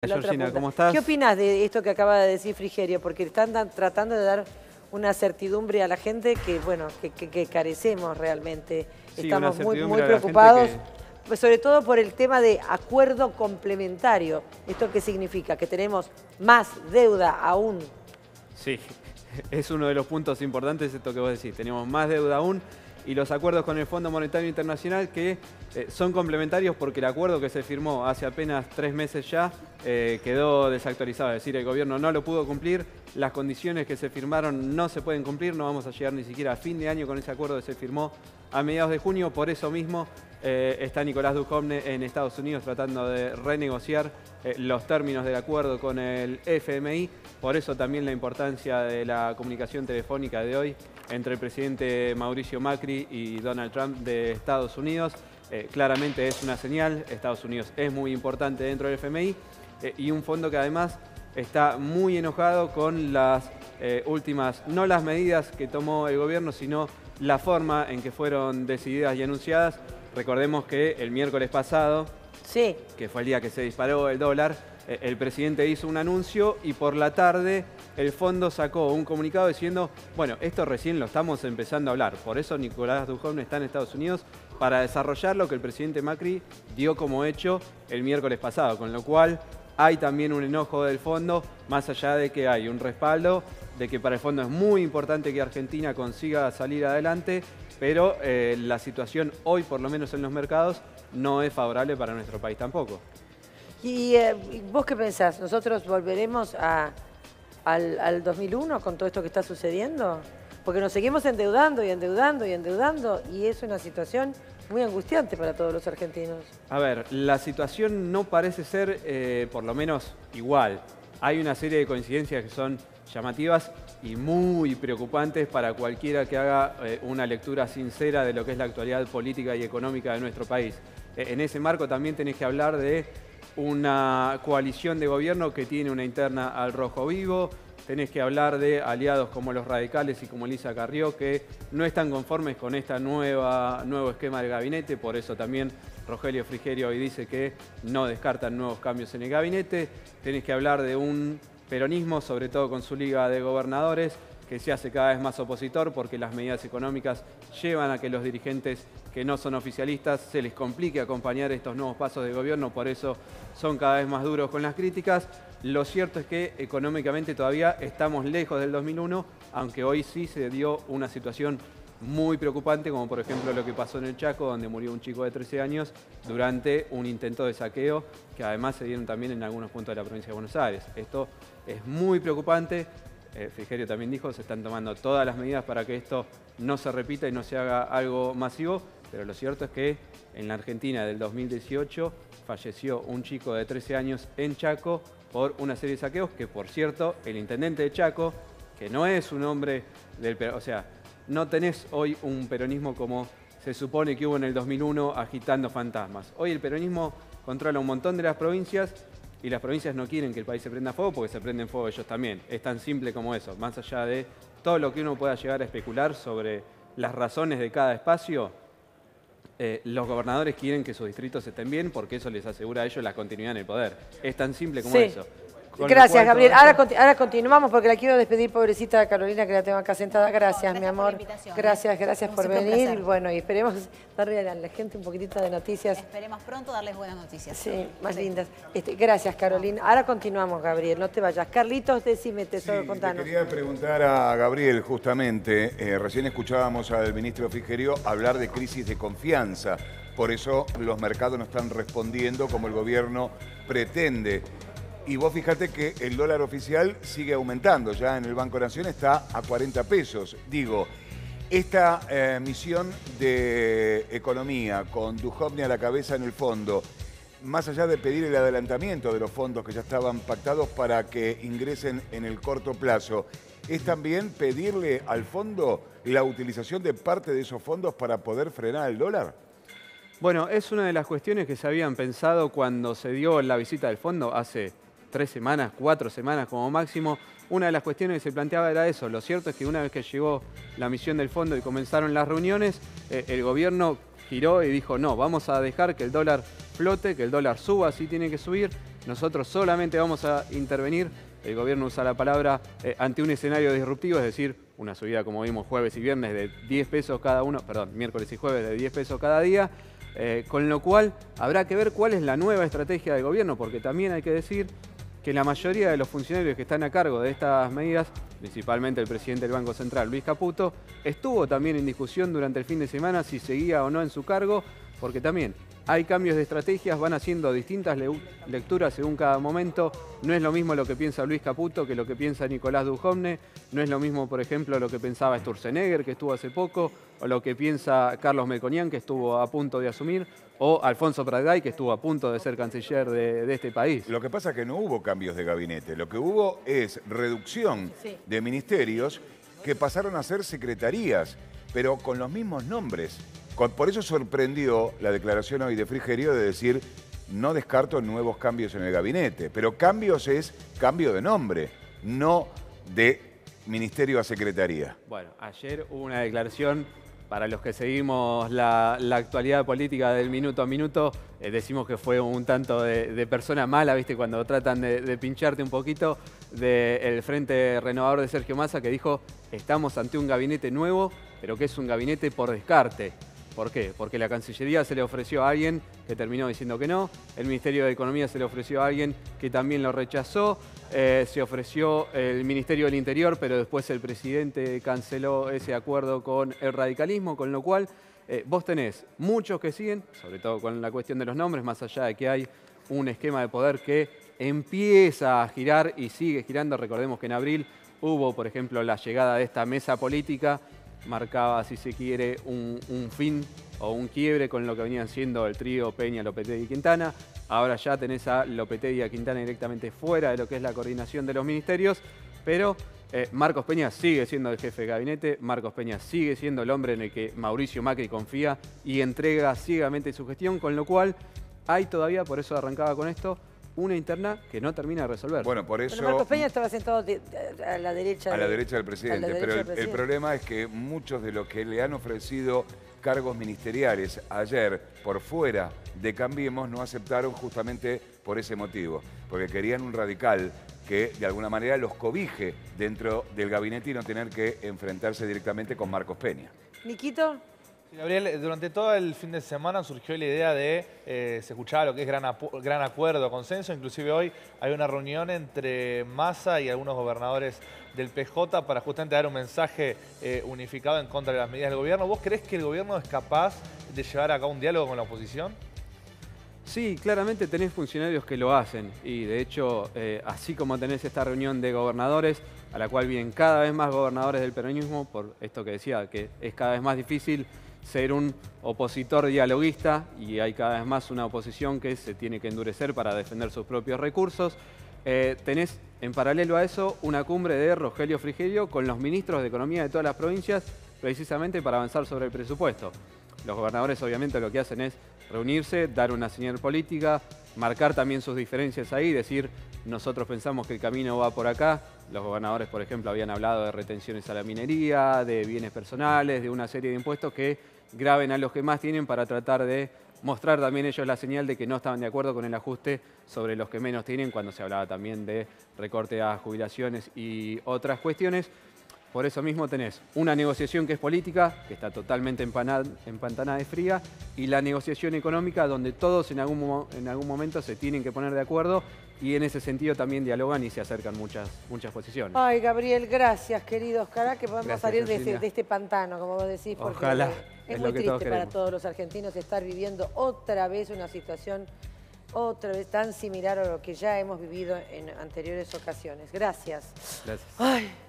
Georgina, ¿cómo estás? ¿Qué opinas de esto que acaba de decir Frigerio? Porque están tratando de dar una certidumbre a la gente que, bueno, que carecemos realmente. Sí, estamos muy a la preocupados, gente pues sobre todo por el tema de acuerdo complementario. ¿Esto qué significa? Que tenemos más deuda aún. Sí, es uno de los puntos importantes esto que vos decís. Tenemos más deuda aún y los acuerdos con el Fondo Monetario Internacional que son complementarios porque el acuerdo que se firmó hace apenas 3 meses ya quedó desactualizado. Es decir, el gobierno no lo pudo cumplir, las condiciones que se firmaron no se pueden cumplir, no vamos a llegar ni siquiera a fin de año con ese acuerdo que se firmó a mediados de junio. Por eso mismo está Nicolás Dujovne en Estados Unidos tratando de renegociar los términos del acuerdo con el FMI. Por eso también la importancia de la comunicación telefónica de hoy entre el presidente Mauricio Macri y Donald Trump de Estados Unidos. Claramente es una señal, Estados Unidos es muy importante dentro del FMI y un fondo que además está muy enojado con las últimas, no las medidas que tomó el gobierno, sino la forma en que fueron decididas y anunciadas. Recordemos que el miércoles pasado, Sí. que fue el día que se disparó el dólar, el presidente hizo un anuncio y por la tarde el fondo sacó un comunicado diciendo, bueno, esto recién lo estamos empezando a hablar. Por eso Nicolás Dujovne está en Estados Unidos para desarrollar lo que el presidente Macri dio como hecho el miércoles pasado, con lo cual hay también un enojo del fondo, más allá de que hay un respaldo, de que para el fondo es muy importante que Argentina consiga salir adelante, pero la situación hoy, por lo menos en los mercados, no es favorable para nuestro país tampoco. ¿Y vos qué pensás? ¿Nosotros volveremos al 2001 con todo esto que está sucediendo? Porque nos seguimos endeudando y endeudando y endeudando y es una situación muy angustiante para todos los argentinos. A ver, la situación no parece ser, por lo menos, igual. Hay una serie de coincidencias que son llamativas y muy preocupantes para cualquiera que haga una lectura sincera de lo que es la actualidad política y económica de nuestro país. En ese marco también tenés que hablar de una coalición de gobierno que tiene una interna al rojo vivo. Tenés que hablar de aliados como los radicales y como Elisa Carrió, que no están conformes con este nuevo esquema del gabinete. Por eso también Rogelio Frigerio hoy dice que no descartan nuevos cambios en el gabinete. Tenés que hablar de un peronismo, sobre todo con su liga de gobernadores, que se hace cada vez más opositor porque las medidas económicas llevan a que los dirigentes que no son oficialistas se les complique acompañar estos nuevos pasos de gobierno. Por eso son cada vez más duros con las críticas. Lo cierto es que económicamente todavía estamos lejos del 2001, aunque hoy sí se dio una situación muy preocupante, como por ejemplo lo que pasó en el Chaco, donde murió un chico de 13 años durante un intento de saqueo, que además se dieron también en algunos puntos de la provincia de Buenos Aires. Esto es muy preocupante. Frigerio también dijo, se están tomando todas las medidas para que esto no se repita y no se haga algo masivo, pero lo cierto es que en la Argentina del 2018 falleció un chico de 13 años en Chaco por una serie de saqueos que, por cierto, el intendente de Chaco, que no es un hombre del... O sea, no tenés hoy un peronismo como se supone que hubo en el 2001 agitando fantasmas. Hoy el peronismo controla un montón de las provincias y las provincias no quieren que el país se prenda fuego porque se prenden fuego ellos también. Es tan simple como eso. Más allá de todo lo que uno pueda llegar a especular sobre las razones de cada espacio, los gobernadores quieren que sus distritos estén bien porque eso les asegura a ellos la continuidad en el poder. Es tan simple como eso. Gracias, Gabriel. Ahora continuamos porque la quiero despedir, pobrecita Carolina, que la tengo acá sentada. Gracias, mi amor. Gracias por venir. Y bueno, y esperemos darle a la gente un poquitito de noticias. Esperemos pronto darles buenas noticias. Sí, más lindas. Gracias, Carolina. Ahora continuamos, Gabriel, no te vayas. Carlitos, decime, tesoro, contanos. Quería preguntar a Gabriel, justamente, recién escuchábamos al ministro Frigerio hablar de crisis de confianza. Por eso los mercados no están respondiendo como el gobierno pretende. Y vos fíjate que el dólar oficial sigue aumentando, ya en el Banco Nación está a 40 pesos. Digo, esta misión de economía con Dujovne a la cabeza en el fondo, más allá de pedir el adelantamiento de los fondos que ya estaban pactados para que ingresen en el corto plazo, es también pedirle al fondo la utilización de parte de esos fondos para poder frenar el dólar. Bueno, es una de las cuestiones que se habían pensado cuando se dio la visita del fondo hace 3 semanas, 4 semanas como máximo. Una de las cuestiones que se planteaba era eso. Lo cierto es que una vez que llegó la misión del fondo y comenzaron las reuniones, el gobierno giró y dijo, no, vamos a dejar que el dólar flote, que el dólar suba, así tiene que subir. nosotros solamente vamos a intervenir, el gobierno usa la palabra, ante un escenario disruptivo, es decir, una subida, como vimos, jueves y viernes de 10 pesos cada uno, perdón, miércoles y jueves de 10 pesos cada día, con lo cual habrá que ver cuál es la nueva estrategia del gobierno, porque también hay que decir que la mayoría de los funcionarios que están a cargo de estas medidas, principalmente el presidente del Banco Central, Luis Caputo, estuvo también en discusión durante el fin de semana si seguía o no en su cargo, porque también hay cambios de estrategias, van haciendo distintas lecturas según cada momento. No es lo mismo lo que piensa Luis Caputo que lo que piensa Nicolás Dujovne. No es lo mismo, por ejemplo, lo que pensaba Sturzenegger, que estuvo hace poco, o lo que piensa Carlos Melconian, que estuvo a punto de asumir, o Alfonso Pratgay, que estuvo a punto de ser canciller de este país. Lo que pasa es que no hubo cambios de gabinete. Lo que hubo es reducción de ministerios que pasaron a ser secretarías, pero con los mismos nombres. Por eso sorprendió la declaración hoy de Frigerio de decir no descarto nuevos cambios en el gabinete, pero cambios es cambio de nombre, no de ministerio a secretaría. Bueno, ayer hubo una declaración, para los que seguimos la actualidad política del minuto a minuto, decimos que fue un tanto de persona mala, ¿viste? Cuando tratan de pincharte un poquito, del Frente Renovador de Sergio Massa, que dijo, estamos ante un gabinete nuevo, pero que es un gabinete por descarte. ¿Por qué? Porque la Cancillería se le ofreció a alguien que terminó diciendo que no, el Ministerio de Economía se le ofreció a alguien que también lo rechazó, se ofreció el Ministerio del Interior, pero después el presidente canceló ese acuerdo con el radicalismo, con lo cual vos tenés muchos que siguen, sobre todo con la cuestión de los nombres, más allá de que hay un esquema de poder que empieza a girar y sigue girando. Recordemos que en abril hubo, por ejemplo, la llegada de esta mesa política, marcaba, si se quiere, un fin o un quiebre con lo que venían siendo el trío Peña, Lopetegui y Quintana. Ahora ya tenés a Lopetegui y a Quintana directamente fuera de lo que es la coordinación de los ministerios, pero Marcos Peña sigue siendo el jefe de gabinete, Marcos Peña sigue siendo el hombre en el que Mauricio Macri confía y entrega ciegamente su gestión, con lo cual hay todavía, por eso arrancaba con esto, una interna que no termina de resolver. Bueno, por eso... Pero Marcos Peña estaba sentado a la derecha. A la derecha del presidente, pero el presidente. problema es que muchos de los que le han ofrecido cargos ministeriales ayer por fuera de Cambiemos no aceptaron justamente por ese motivo, porque querían un radical que de alguna manera los cobije dentro del gabinete y no tener que enfrentarse directamente con Marcos Peña. ¿Niquito? Sí, Gabriel, durante todo el fin de semana surgió la idea de, se escuchaba lo que es gran acuerdo, consenso, inclusive hoy hay una reunión entre Massa y algunos gobernadores del PJ para justamente dar un mensaje unificado en contra de las medidas del gobierno. ¿Vos creés que el gobierno es capaz de llevar a cabo un diálogo con la oposición? Sí, claramente tenés funcionarios que lo hacen y de hecho, así como tenés esta reunión de gobernadores, a la cual vienen cada vez más gobernadores del peronismo, por esto que decía, que es cada vez más difícil ser un opositor dialoguista y hay cada vez más una oposición que se tiene que endurecer para defender sus propios recursos. Tenés en paralelo a eso una cumbre de Rogelio Frigerio con los ministros de Economía de todas las provincias precisamente para avanzar sobre el presupuesto. Los gobernadores obviamente lo que hacen es reunirse, dar una señal política, marcar también sus diferencias ahí, decir nosotros pensamos que el camino va por acá. Los gobernadores, por ejemplo, habían hablado de retenciones a la minería, de bienes personales, de una serie de impuestos que graven a los que más tienen para tratar de mostrar también ellos la señal de que no estaban de acuerdo con el ajuste sobre los que menos tienen, cuando se hablaba también de recorte a jubilaciones y otras cuestiones. Por eso mismo tenés una negociación que es política, que está totalmente empantanada y fría, y la negociación económica donde todos en algún momento se tienen que poner de acuerdo y en ese sentido también dialogan y se acercan muchas posiciones. Ay, Gabriel, gracias, querido. Ojalá que podamos Gracias, salir de Cecilia. este pantano, como vos decís, porque Ojalá, es es muy lo que todos triste para queremos. todos los argentinos estar viviendo otra vez una situación otra vez tan similar a lo que ya hemos vivido en anteriores ocasiones. Gracias. Gracias. Ay.